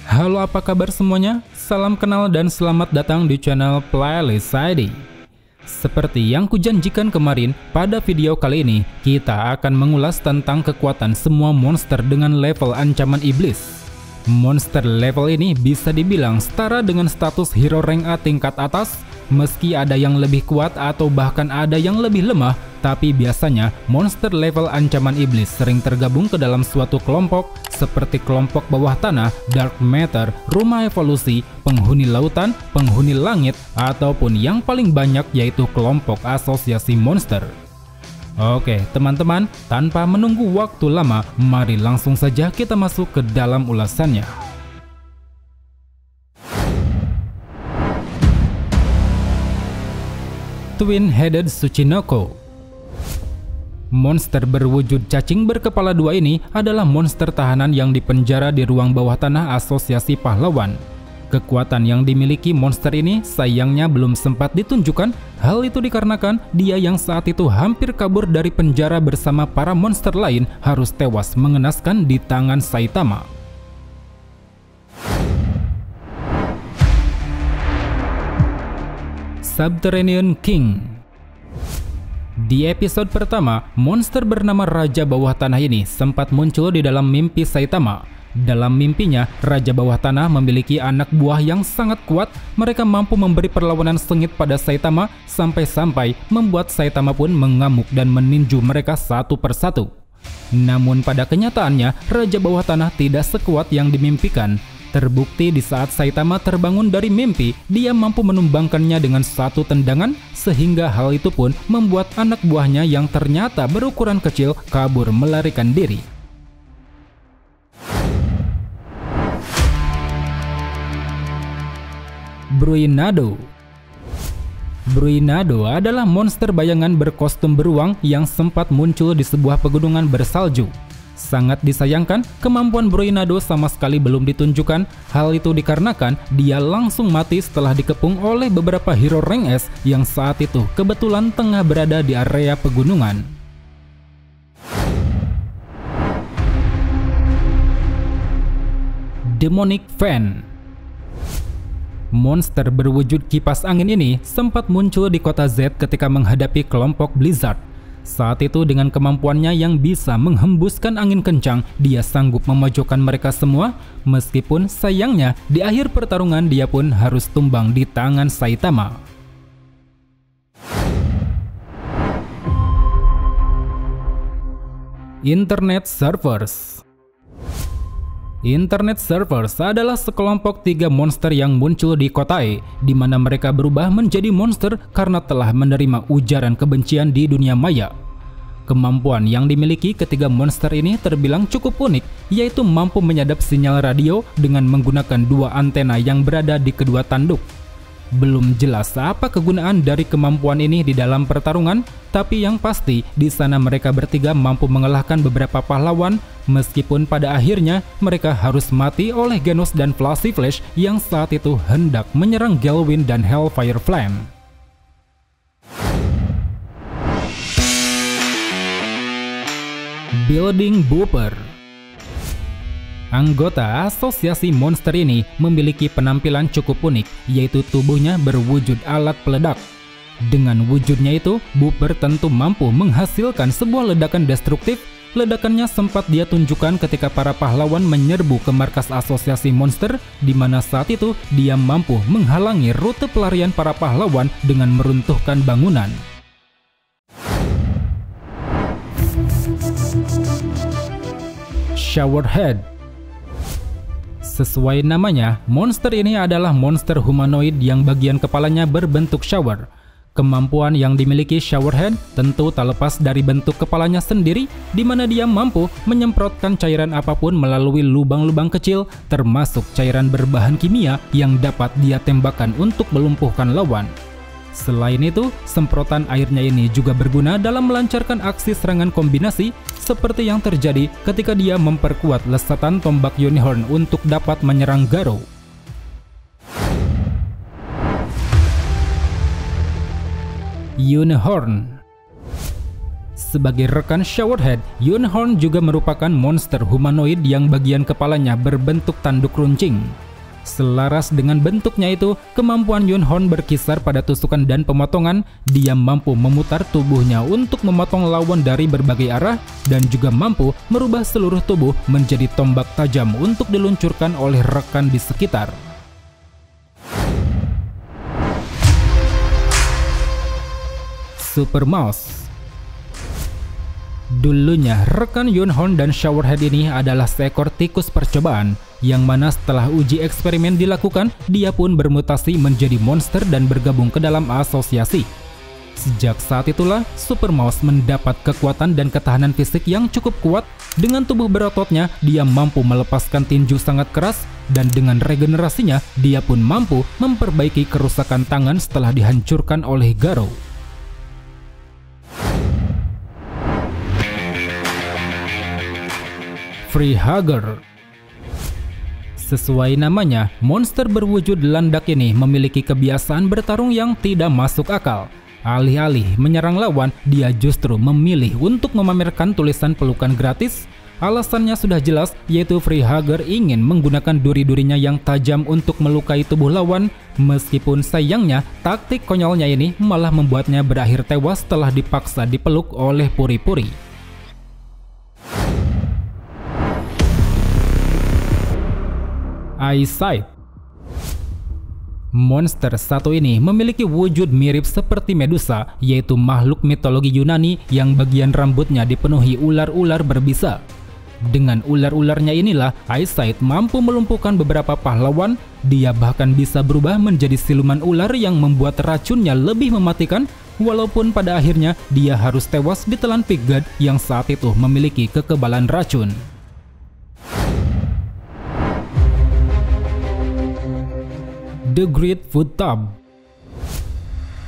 Halo, apa kabar semuanya? Salam kenal dan selamat datang di channel Playlist ID. Seperti yang kujanjikan kemarin, pada video kali ini kita akan mengulas tentang kekuatan semua monster dengan level ancaman iblis. Monster level ini bisa dibilang setara dengan status hero rank A tingkat atas. Meski ada yang lebih kuat atau bahkan ada yang lebih lemah, tapi biasanya monster level ancaman iblis sering tergabung ke dalam suatu kelompok seperti kelompok bawah tanah, dark matter, rumah evolusi, penghuni lautan, penghuni langit, ataupun yang paling banyak yaitu kelompok asosiasi monster. Oke teman-teman, tanpa menunggu waktu lama, mari langsung saja kita masuk ke dalam ulasannya. Twin-headed Tsuchinoko. Monster berwujud cacing berkepala dua ini adalah monster tahanan yang dipenjara di ruang bawah tanah asosiasi pahlawan. Kekuatan yang dimiliki monster ini sayangnya belum sempat ditunjukkan. Hal itu dikarenakan dia yang saat itu hampir kabur dari penjara bersama para monster lain harus tewas mengenaskan di tangan Saitama. Subterranean King. Di episode pertama, monster bernama Raja Bawah Tanah ini sempat muncul di dalam mimpi Saitama. Dalam mimpinya, Raja Bawah Tanah memiliki anak buah yang sangat kuat. Mereka mampu memberi perlawanan sengit pada Saitama sampai-sampai membuat Saitama pun mengamuk dan meninju mereka satu persatu. Namun pada kenyataannya, Raja Bawah Tanah tidak sekuat yang dimimpikan. Terbukti di saat Saitama terbangun dari mimpi, dia mampu menumbangkannya dengan satu tendangan, sehingga hal itu pun membuat anak buahnya yang ternyata berukuran kecil kabur melarikan diri. Bruinado. Bruinado adalah monster bayangan berkostum beruang yang sempat muncul di sebuah pegunungan bersalju. Sangat disayangkan, kemampuan Bruinado sama sekali belum ditunjukkan. Hal itu dikarenakan dia langsung mati setelah dikepung oleh beberapa hero rank S yang saat itu kebetulan tengah berada di area pegunungan. Demonic Fan. Monster berwujud kipas angin ini sempat muncul di kota Z ketika menghadapi kelompok Blizzard. Saat itu dengan kemampuannya yang bisa menghembuskan angin kencang, dia sanggup memojokkan mereka semua. Meskipun sayangnya di akhir pertarungan dia pun harus tumbang di tangan Saitama. Internet Servers. Internet Servers adalah sekelompok 3 monster yang muncul di kota E, di mana mereka berubah menjadi monster karena telah menerima ujaran kebencian di dunia maya. Kemampuan yang dimiliki ketiga monster ini terbilang cukup unik, yaitu mampu menyadap sinyal radio dengan menggunakan 2 antena yang berada di kedua tanduk. Belum jelas apa kegunaan dari kemampuan ini di dalam pertarungan, tapi yang pasti di sana mereka bertiga mampu mengalahkan beberapa pahlawan, meskipun pada akhirnya mereka harus mati oleh Genos dan Flashy Flash yang saat itu hendak menyerang Gelwin dan Hellfire Flame. Building Booper. Anggota asosiasi monster ini memiliki penampilan cukup unik, yaitu tubuhnya berwujud alat peledak. Dengan wujudnya itu, Booper tentu mampu menghasilkan sebuah ledakan destruktif. Ledakannya sempat dia tunjukkan ketika para pahlawan menyerbu ke markas asosiasi monster, di mana saat itu dia mampu menghalangi rute pelarian para pahlawan dengan meruntuhkan bangunan. Showerhead. Sesuai namanya, monster ini adalah monster humanoid yang bagian kepalanya berbentuk shower. Kemampuan yang dimiliki Showerhead tentu tak lepas dari bentuk kepalanya sendiri, di mana dia mampu menyemprotkan cairan apapun melalui lubang-lubang kecil, termasuk cairan berbahan kimia yang dapat dia tembakan untuk melumpuhkan lawan. Selain itu, semprotan airnya ini juga berguna dalam melancarkan aksi serangan kombinasi, seperti yang terjadi ketika dia memperkuat lesatan tombak Unicorn untuk dapat menyerang Garo. Unicorn. Sebagai rekan Showerhead, Yunhorn juga merupakan monster humanoid yang bagian kepalanya berbentuk tanduk runcing. Selaras dengan bentuknya itu, kemampuan Yunhorn berkisar pada tusukan dan pemotongan. Dia mampu memutar tubuhnya untuk memotong lawan dari berbagai arah dan juga mampu merubah seluruh tubuh menjadi tombak tajam untuk diluncurkan oleh rekan di sekitar. Super Mouse. Dulunya, rekan Yunhorn dan Showerhead ini adalah seekor tikus percobaan, yang mana setelah uji eksperimen dilakukan, dia pun bermutasi menjadi monster dan bergabung ke dalam asosiasi. Sejak saat itulah, Super Mouse mendapat kekuatan dan ketahanan fisik yang cukup kuat. Dengan tubuh berototnya, dia mampu melepaskan tinju sangat keras, dan dengan regenerasinya, dia pun mampu memperbaiki kerusakan tangan setelah dihancurkan oleh Garou. Freehugger. Sesuai namanya, monster berwujud landak ini memiliki kebiasaan bertarung yang tidak masuk akal. Alih-alih menyerang lawan, dia justru memilih untuk memamerkan tulisan pelukan gratis. Alasannya sudah jelas, yaitu Freehugger ingin menggunakan duri-durinya yang tajam untuk melukai tubuh lawan. Meskipun sayangnya, taktik konyolnya ini malah membuatnya berakhir tewas setelah dipaksa dipeluk oleh puri-puri. Eyesight. Monster satu ini memiliki wujud mirip seperti Medusa, yaitu makhluk mitologi Yunani yang bagian rambutnya dipenuhi ular-ular berbisa. Dengan ular-ularnya inilah, Eyesight mampu melumpuhkan beberapa pahlawan. Dia bahkan bisa berubah menjadi siluman ular yang membuat racunnya lebih mematikan, walaupun pada akhirnya dia harus tewas ditelan Pigad yang saat itu memiliki kekebalan racun. The Great Foot Tub.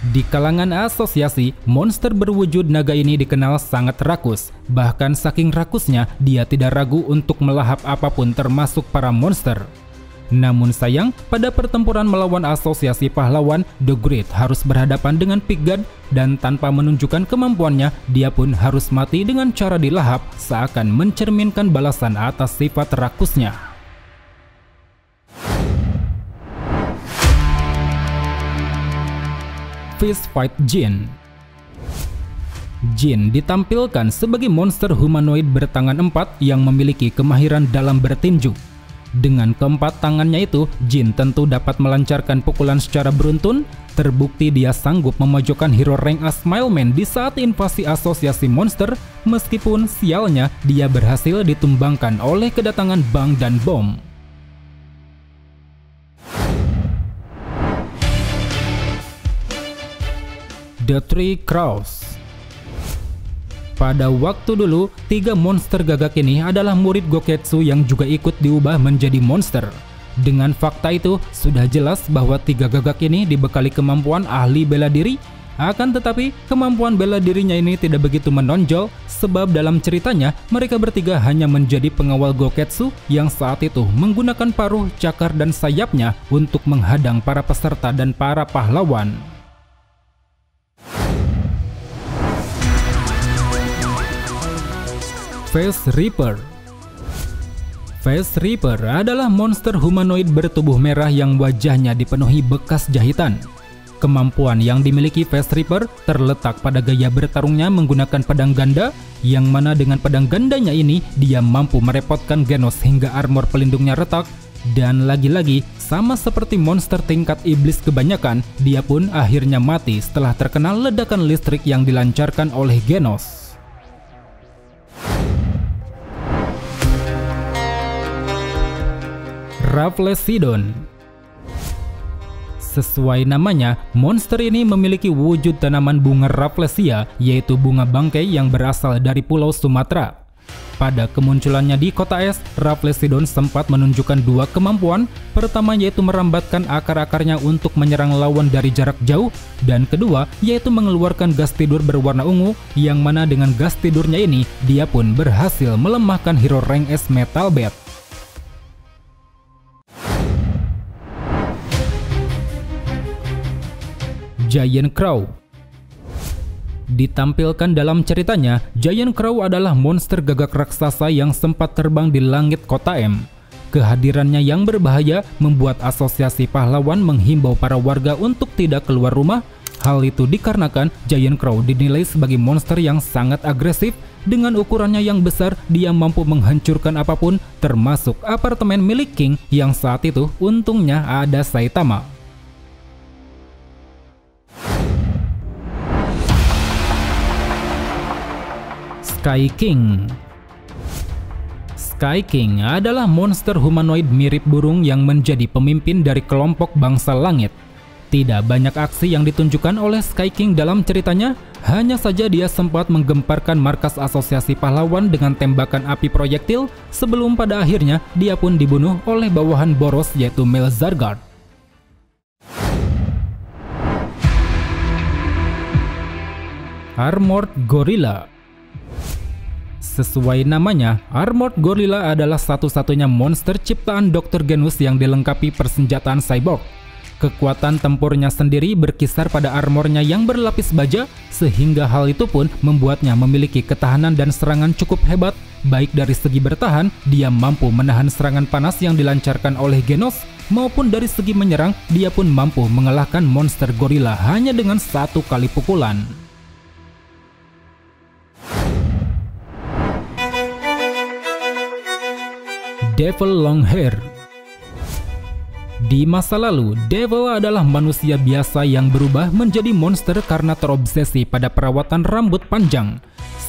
Di kalangan asosiasi, monster berwujud naga ini dikenal sangat rakus. Bahkan saking rakusnya, dia tidak ragu untuk melahap apapun termasuk para monster. Namun sayang, pada pertempuran melawan asosiasi pahlawan, The Great harus berhadapan dengan Pigad, dan tanpa menunjukkan kemampuannya, dia pun harus mati dengan cara dilahap, seakan mencerminkan balasan atas sifat rakusnya. Fistfight Jin. Jin ditampilkan sebagai monster humanoid bertangan 4 yang memiliki kemahiran dalam bertinju. Dengan keempat tangannya itu, Jin tentu dapat melancarkan pukulan secara beruntun. Terbukti dia sanggup memojokkan hero rank A Smileman di saat invasi asosiasi monster. Meskipun sialnya, dia berhasil ditumbangkan oleh kedatangan Bang dan Bom. The Three Crows. Pada waktu dulu, 3 monster gagak ini adalah murid Goketsu yang juga ikut diubah menjadi monster. Dengan fakta itu, sudah jelas bahwa 3 gagak ini dibekali kemampuan ahli bela diri. Akan tetapi, kemampuan bela dirinya ini tidak begitu menonjol, sebab dalam ceritanya, mereka bertiga hanya menjadi pengawal Goketsu yang saat itu menggunakan paruh, cakar, dan sayapnya untuk menghadang para peserta dan para pahlawan. Face Reaper. Face Reaper adalah monster humanoid bertubuh merah yang wajahnya dipenuhi bekas jahitan. Kemampuan yang dimiliki Face Reaper terletak pada gaya bertarungnya menggunakan pedang ganda, yang mana dengan pedang gandanya ini dia mampu merepotkan Genos hingga armor pelindungnya retak. Dan lagi-lagi, sama seperti monster tingkat iblis kebanyakan, dia pun akhirnya mati setelah terkena ledakan listrik yang dilancarkan oleh Genos. Rafflesidon. Sesuai namanya, monster ini memiliki wujud tanaman bunga Rafflesia, yaitu bunga bangkai yang berasal dari Pulau Sumatera. Pada kemunculannya di kota es, Rafflesidon sempat menunjukkan 2 kemampuan. Pertama yaitu merambatkan akar-akarnya untuk menyerang lawan dari jarak jauh, dan kedua yaitu mengeluarkan gas tidur berwarna ungu, yang mana dengan gas tidurnya ini dia pun berhasil melemahkan hero rank S Metal Bat. Giant Crow. Ditampilkan dalam ceritanya, Giant Crow adalah monster gagak raksasa yang sempat terbang di langit kota M. Kehadirannya yang berbahaya membuat asosiasi pahlawan menghimbau para warga untuk tidak keluar rumah. Hal itu dikarenakan Giant Crow dinilai sebagai monster yang sangat agresif. Dengan ukurannya yang besar, dia mampu menghancurkan apapun, termasuk apartemen milik King yang saat itu untungnya ada Saitama. Sky King. Sky King adalah monster humanoid mirip burung yang menjadi pemimpin dari kelompok bangsa langit. Tidak banyak aksi yang ditunjukkan oleh Sky King dalam ceritanya, hanya saja dia sempat menggemparkan markas asosiasi pahlawan dengan tembakan api proyektil sebelum pada akhirnya dia pun dibunuh oleh bawahan Boros yaitu Melzargard. Armored Gorilla. Sesuai namanya, Armored Gorilla adalah satu-satunya monster ciptaan Dr. Genus yang dilengkapi persenjataan cyborg. Kekuatan tempurnya sendiri berkisar pada armornya yang berlapis baja, sehingga hal itu pun membuatnya memiliki ketahanan dan serangan cukup hebat. Baik dari segi bertahan, dia mampu menahan serangan panas yang dilancarkan oleh Genos, maupun dari segi menyerang, dia pun mampu mengalahkan monster gorila hanya dengan satu kali pukulan. Devil Longhair. Di masa lalu, Devil adalah manusia biasa yang berubah menjadi monster karena terobsesi pada perawatan rambut panjang.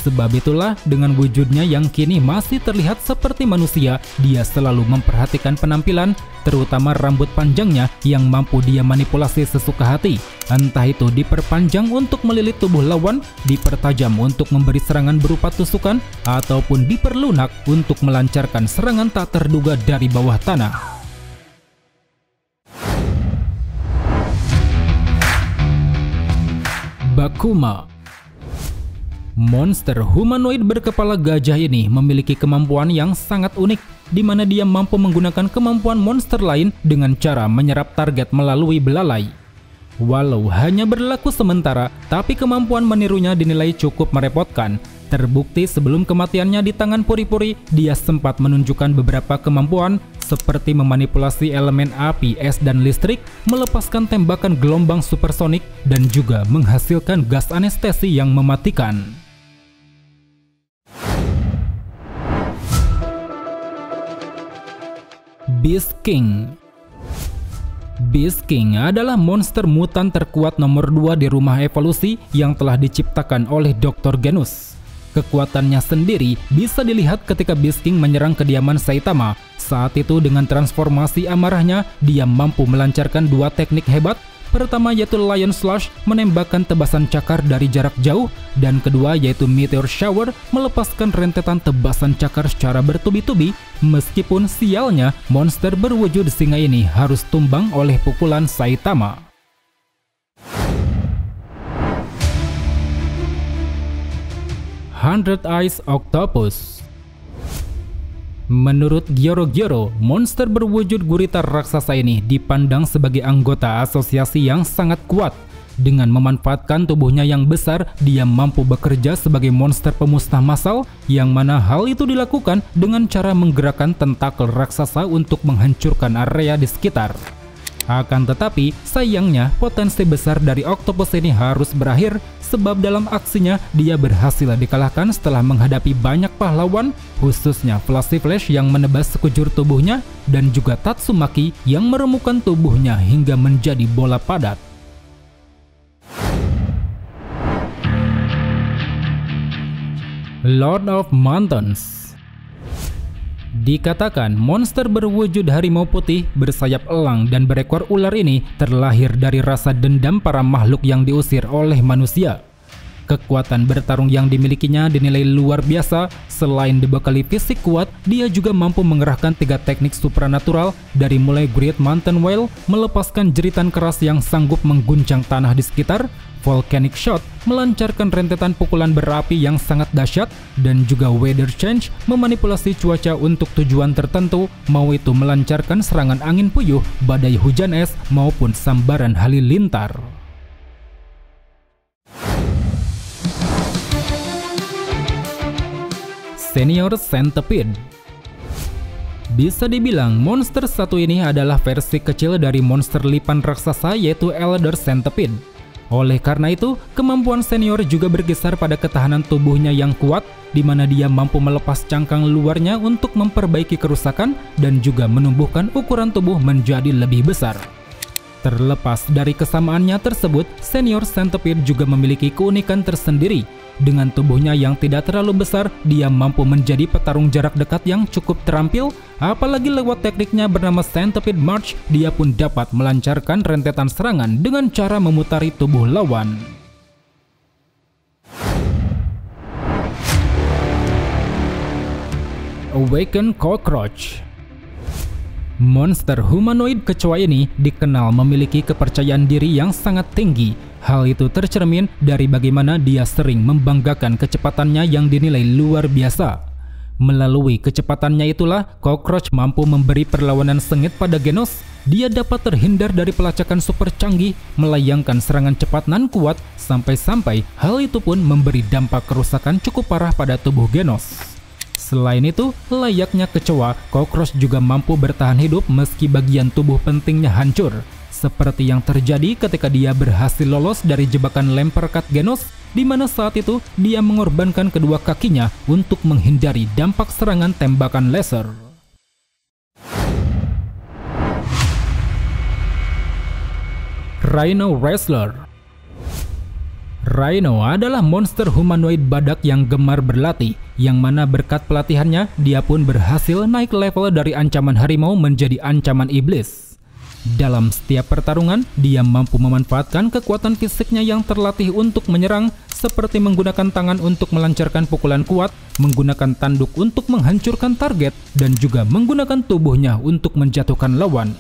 Sebab itulah, dengan wujudnya yang kini masih terlihat seperti manusia, dia selalu memperhatikan penampilan, terutama rambut panjangnya yang mampu dia manipulasi sesuka hati. Entah itu diperpanjang untuk melilit tubuh lawan, dipertajam untuk memberi serangan berupa tusukan, ataupun diperlunak untuk melancarkan serangan tak terduga dari bawah tanah. Bakuma. Monster humanoid berkepala gajah ini memiliki kemampuan yang sangat unik, di mana dia mampu menggunakan kemampuan monster lain dengan cara menyerap target melalui belalai. Walau hanya berlaku sementara, tapi kemampuan menirunya dinilai cukup merepotkan. Terbukti sebelum kematiannya di tangan Puri-Puri, dia sempat menunjukkan beberapa kemampuan seperti memanipulasi elemen api, es, dan listrik, melepaskan tembakan gelombang supersonik, dan juga menghasilkan gas anestesi yang mematikan. Beast King. Beast King adalah monster mutan terkuat nomor 2 di rumah evolusi yang telah diciptakan oleh Dr. Genus. Kekuatannya sendiri bisa dilihat ketika Beast King menyerang kediaman Saitama. Saat itu dengan transformasi amarahnya, dia mampu melancarkan dua teknik hebat. Pertama yaitu Lion Slash, menembakkan tebasan cakar dari jarak jauh, dan kedua yaitu Meteor Shower, melepaskan rentetan tebasan cakar secara bertubi-tubi. Meskipun sialnya, monster berwujud singa ini harus tumbang oleh pukulan Saitama. Hundred Eyes Octopus. Menurut Gyoro-Gyoro, monster berwujud gurita raksasa ini dipandang sebagai anggota asosiasi yang sangat kuat. Dengan memanfaatkan tubuhnya yang besar, dia mampu bekerja sebagai monster pemusnah massal, yang mana hal itu dilakukan dengan cara menggerakkan tentakel raksasa untuk menghancurkan area di sekitar. Akan tetapi, sayangnya potensi besar dari Octopus ini harus berakhir, sebab dalam aksinya dia berhasil dikalahkan setelah menghadapi banyak pahlawan, khususnya Flashy Flash yang menebas sekujur tubuhnya, dan juga Tatsumaki yang meremukkan tubuhnya hingga menjadi bola padat. Lord of Mountains. Dikatakan monster berwujud harimau putih, bersayap elang, dan berekor ular ini terlahir dari rasa dendam para makhluk yang diusir oleh manusia. Kekuatan bertarung yang dimilikinya dinilai luar biasa. Selain dibekali fisik kuat, dia juga mampu mengerahkan 3 teknik supranatural, dari mulai Great Mountain Whale, melepaskan jeritan keras yang sanggup mengguncang tanah di sekitar, Volcanic Shot, melancarkan rentetan pukulan berapi yang sangat dahsyat, dan juga Weather Change, memanipulasi cuaca untuk tujuan tertentu, mau itu melancarkan serangan angin puyuh, badai hujan es, maupun sambaran halilintar. Senior Centipede. Bisa dibilang monster satu ini adalah versi kecil dari monster lipan raksasa yaitu Elder Centipede. Oleh karena itu, kemampuan senior juga berkisar pada ketahanan tubuhnya yang kuat, di mana dia mampu melepas cangkang luarnya untuk memperbaiki kerusakan dan juga menumbuhkan ukuran tubuh menjadi lebih besar. Terlepas dari kesamaannya tersebut, Senior Centipede juga memiliki keunikan tersendiri. Dengan tubuhnya yang tidak terlalu besar, dia mampu menjadi petarung jarak dekat yang cukup terampil. Apalagi lewat tekniknya bernama Centipede March, dia pun dapat melancarkan rentetan serangan dengan cara memutari tubuh lawan. Awakened Cockroach. Monster humanoid kecoa ini dikenal memiliki kepercayaan diri yang sangat tinggi. Hal itu tercermin dari bagaimana dia sering membanggakan kecepatannya yang dinilai luar biasa. Melalui kecepatannya itulah, Cockroach mampu memberi perlawanan sengit pada Genos. Dia dapat terhindar dari pelacakan super canggih, melayangkan serangan cepat nan kuat, sampai-sampai hal itu pun memberi dampak kerusakan cukup parah pada tubuh Genos. Selain itu, layaknya kecoa, Cockroach juga mampu bertahan hidup meski bagian tubuh pentingnya hancur. Seperti yang terjadi ketika dia berhasil lolos dari jebakan lempar kat Genos, di mana saat itu dia mengorbankan kedua kakinya untuk menghindari dampak serangan tembakan laser. Rhino Wrestler. Rhino adalah monster humanoid badak yang gemar berlatih, yang mana berkat pelatihannya dia pun berhasil naik level dari ancaman harimau menjadi ancaman iblis. Dalam setiap pertarungan, dia mampu memanfaatkan kekuatan fisiknya yang terlatih untuk menyerang, seperti menggunakan tangan untuk melancarkan pukulan kuat, menggunakan tanduk untuk menghancurkan target, dan juga menggunakan tubuhnya untuk menjatuhkan lawan.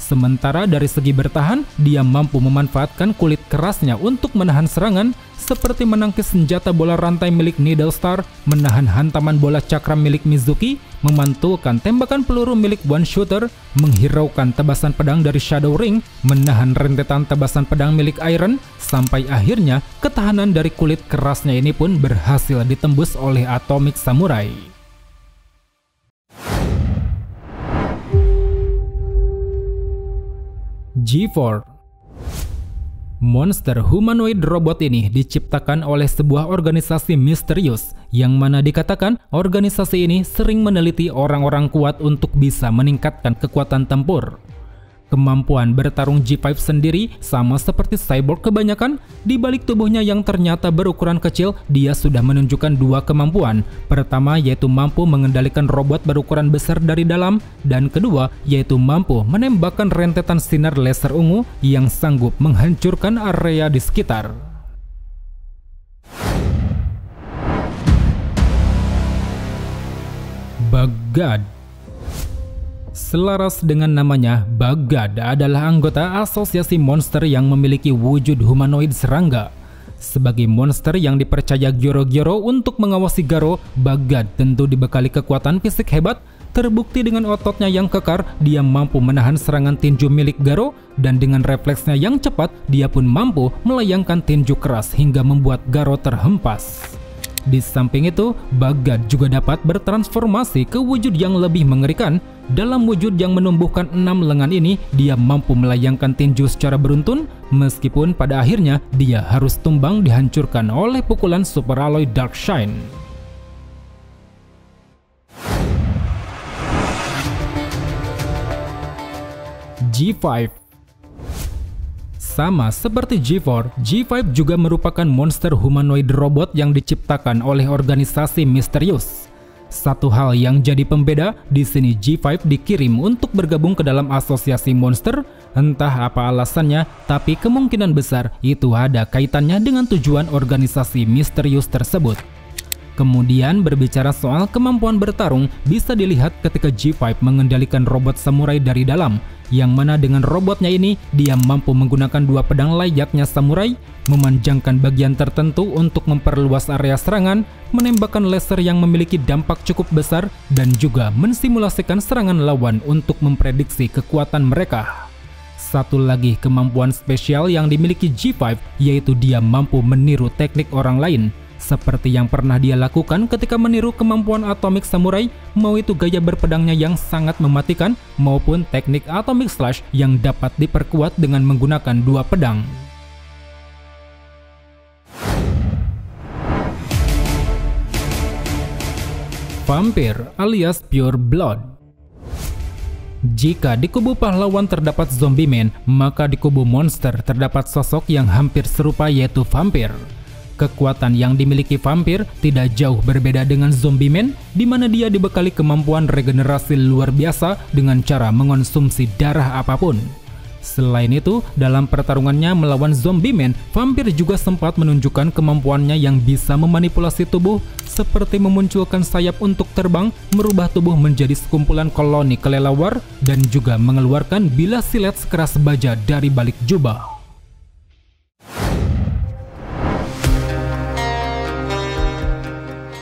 Sementara dari segi bertahan, dia mampu memanfaatkan kulit kerasnya untuk menahan serangan, seperti menangkis senjata bola rantai milik Needle Star, menahan hantaman bola cakram milik Mizuki, memantulkan tembakan peluru milik One Shooter, menghiraukan tebasan pedang dari Shadow Ring, menahan rentetan tebasan pedang milik Iron, sampai akhirnya ketahanan dari kulit kerasnya ini pun berhasil ditembus oleh Atomic Samurai. G4. Monster humanoid robot ini diciptakan oleh sebuah organisasi misterius, yang mana dikatakan organisasi ini sering meneliti orang-orang kuat untuk bisa meningkatkan kekuatan tempur. Kemampuan bertarung G5 sendiri sama seperti cyborg kebanyakan. Di balik tubuhnya yang ternyata berukuran kecil, dia sudah menunjukkan dua kemampuan. Pertama yaitu mampu mengendalikan robot berukuran besar dari dalam, dan kedua yaitu mampu menembakkan rentetan sinar laser ungu yang sanggup menghancurkan area di sekitar. Bagad. Selaras dengan namanya, Bagad adalah anggota asosiasi monster yang memiliki wujud humanoid serangga. Sebagai monster yang dipercaya Gyoro-Gyoro untuk mengawasi Garo, Bagad tentu dibekali kekuatan fisik hebat. Terbukti dengan ototnya yang kekar, dia mampu menahan serangan tinju milik Garo, dan dengan refleksnya yang cepat, dia pun mampu melayangkan tinju keras hingga membuat Garo terhempas. Di samping itu, Bagad juga dapat bertransformasi ke wujud yang lebih mengerikan. Dalam wujud yang menumbuhkan 6 lengan ini, dia mampu melayangkan tinju secara beruntun, meskipun pada akhirnya dia harus tumbang dihancurkan oleh pukulan Super Alloy Dark Shine. G5. Sama seperti G4, G5 juga merupakan monster humanoid robot yang diciptakan oleh organisasi misterius. Satu hal yang jadi pembeda, di sini G5 dikirim untuk bergabung ke dalam asosiasi monster. Entah apa alasannya, tapi kemungkinan besar itu ada kaitannya dengan tujuan organisasi misterius tersebut. Kemudian berbicara soal kemampuan bertarung, bisa dilihat ketika G5 mengendalikan robot samurai dari dalam, yang mana dengan robotnya ini dia mampu menggunakan dua pedang layaknya samurai, memanjangkan bagian tertentu untuk memperluas area serangan, menembakkan laser yang memiliki dampak cukup besar, dan juga mensimulasikan serangan lawan untuk memprediksi kekuatan mereka. Satu lagi kemampuan spesial yang dimiliki G5 yaitu dia mampu meniru teknik orang lain. seperti yang pernah dia lakukan ketika meniru kemampuan Atomic Samurai, mau itu gaya berpedangnya yang sangat mematikan maupun teknik Atomic Slash yang dapat diperkuat dengan menggunakan dua pedang. Vampire alias Pure Blood. Jika di kubu pahlawan terdapat zombie man, maka di kubu monster terdapat sosok yang hampir serupa, yaitu vampir. Kekuatan yang dimiliki vampir tidak jauh berbeda dengan zombie man, di mana dia dibekali kemampuan regenerasi luar biasa dengan cara mengonsumsi darah apapun. Selain itu, dalam pertarungannya melawan zombie man, vampir juga sempat menunjukkan kemampuannya yang bisa memanipulasi tubuh, seperti memunculkan sayap untuk terbang, merubah tubuh menjadi sekumpulan koloni kelelawar, dan juga mengeluarkan bilah silet sekeras baja dari balik jubah.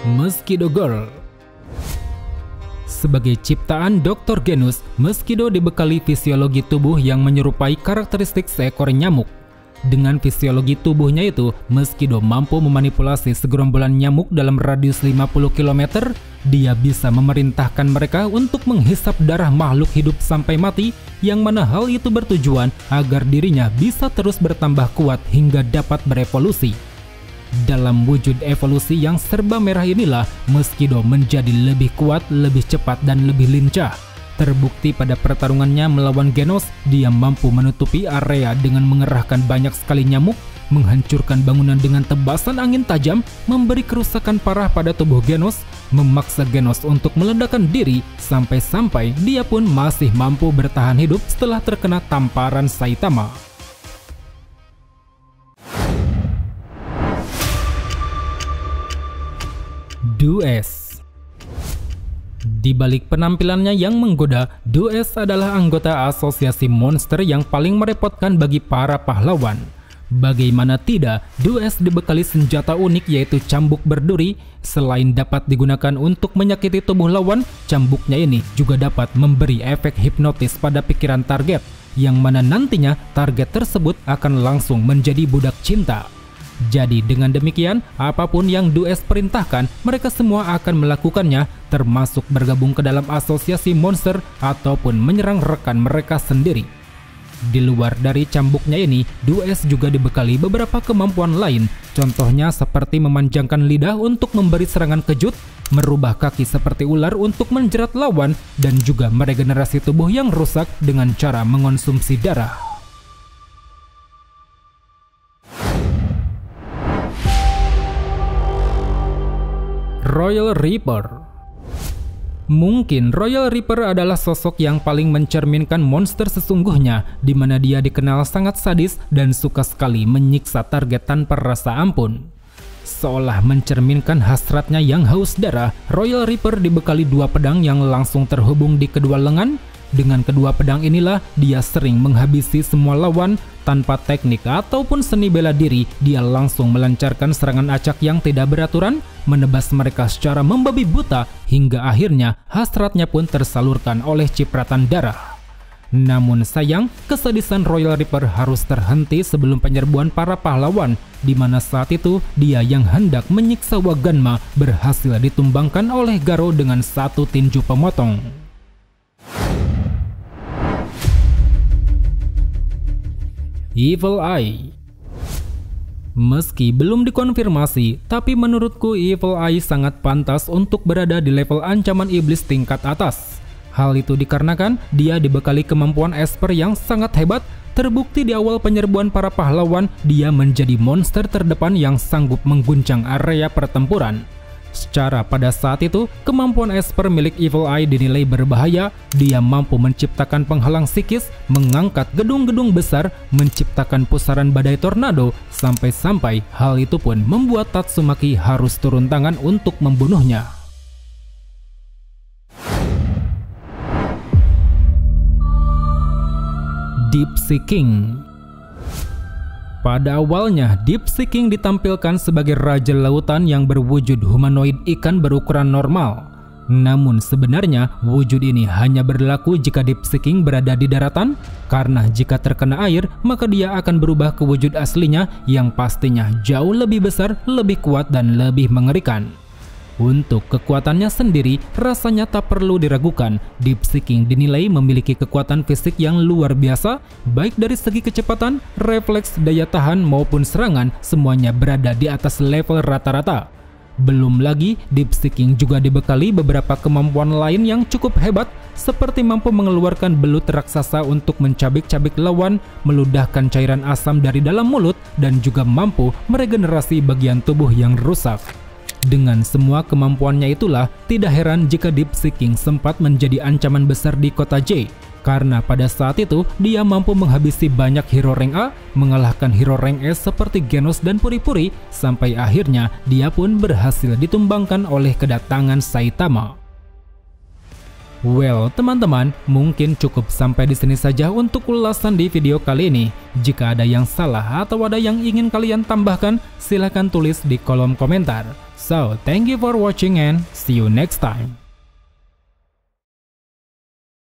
Mosquito Girl. Sebagai ciptaan Dr. Genus, Mosquito dibekali fisiologi tubuh yang menyerupai karakteristik seekor nyamuk. Dengan fisiologi tubuhnya itu, Mosquito mampu memanipulasi segerombolan nyamuk dalam radius 50 km. Dia bisa memerintahkan mereka untuk menghisap darah makhluk hidup sampai mati, yang mana hal itu bertujuan agar dirinya bisa terus bertambah kuat hingga dapat berevolusi. Dalam wujud evolusi yang serba merah inilah, Mosquito menjadi lebih kuat, lebih cepat, dan lebih lincah. Terbukti pada pertarungannya melawan Genos, dia mampu menutupi area dengan mengerahkan banyak sekali nyamuk, menghancurkan bangunan dengan tebasan angin tajam, memberi kerusakan parah pada tubuh Genos, memaksa Genos untuk meledakkan diri, sampai-sampai dia pun masih mampu bertahan hidup setelah terkena tamparan Saitama. Dues. Di balik penampilannya yang menggoda, Dues adalah anggota asosiasi monster yang paling merepotkan bagi para pahlawan. Bagaimana tidak, Dues dibekali senjata unik yaitu cambuk berduri. Selain dapat digunakan untuk menyakiti tubuh lawan, cambuknya ini juga dapat memberi efek hipnotis pada pikiran target, yang mana nantinya target tersebut akan langsung menjadi budak cinta. Jadi dengan demikian, apapun yang Dues perintahkan, mereka semua akan melakukannya, termasuk bergabung ke dalam asosiasi monster ataupun menyerang rekan mereka sendiri. Di luar dari cambuknya ini, Dues juga dibekali beberapa kemampuan lain, contohnya seperti memanjangkan lidah untuk memberi serangan kejut, merubah kaki seperti ular untuk menjerat lawan, dan juga meregenerasi tubuh yang rusak dengan cara mengonsumsi darah. Royal Reaper. Mungkin Royal Reaper adalah sosok yang paling mencerminkan monster sesungguhnya, di mana dia dikenal sangat sadis dan suka sekali menyiksa target tanpa rasa ampun. Seolah mencerminkan hasratnya yang haus darah, Royal Reaper dibekali dua pedang yang langsung terhubung di kedua lengan. Dengan kedua pedang inilah dia sering menghabisi semua lawan. Tanpa teknik ataupun seni bela diri, dia langsung melancarkan serangan acak yang tidak beraturan, menebas mereka secara membabi buta, hingga akhirnya hasratnya pun tersalurkan oleh cipratan darah. Namun sayang, kesadisan Royal Reaper harus terhenti sebelum penyerbuan para pahlawan, di mana saat itu dia yang hendak menyiksa Waganma berhasil ditumbangkan oleh Garo dengan satu tinju pemotong. Evil Eye. Meski belum dikonfirmasi, tapi menurutku Evil Eye sangat pantas untuk berada di level ancaman iblis tingkat atas. Hal itu dikarenakan dia dibekali kemampuan Esper yang sangat hebat. Terbukti di awal penyerbuan para pahlawan, dia menjadi monster terdepan yang sanggup mengguncang area pertempuran. Secara pada saat itu, kemampuan Esper milik Evil Eye dinilai berbahaya. Dia mampu menciptakan penghalang psikis, mengangkat gedung-gedung besar, menciptakan pusaran badai tornado, sampai-sampai hal itu pun membuat Tatsumaki harus turun tangan untuk membunuhnya. Deep Sea King. Pada awalnya, Deep Sea King ditampilkan sebagai raja lautan yang berwujud humanoid ikan berukuran normal. Namun sebenarnya wujud ini hanya berlaku jika Deep Seeking berada di daratan, karena jika terkena air maka dia akan berubah ke wujud aslinya yang pastinya jauh lebih besar, lebih kuat dan lebih mengerikan. Untuk kekuatannya sendiri rasanya tak perlu diragukan. Deep Seeking dinilai memiliki kekuatan fisik yang luar biasa, baik dari segi kecepatan, refleks, daya tahan maupun serangan, semuanya berada di atas level rata-rata. Belum lagi, Deep Seeking juga dibekali beberapa kemampuan lain yang cukup hebat, seperti mampu mengeluarkan belut raksasa untuk mencabik-cabik lawan, meludahkan cairan asam dari dalam mulut, dan juga mampu meregenerasi bagian tubuh yang rusak. Dengan semua kemampuannya itulah, tidak heran jika Deep Seeking sempat menjadi ancaman besar di kota J. Karena pada saat itu, dia mampu menghabisi banyak hero rank A, mengalahkan hero rank S seperti Genos dan Puri-Puri, sampai akhirnya dia pun berhasil ditumbangkan oleh kedatangan Saitama. Well, teman-teman, mungkin cukup sampai di sini saja untuk ulasan di video kali ini. Jika ada yang salah atau ada yang ingin kalian tambahkan, silahkan tulis di kolom komentar. So, thank you for watching and see you next time.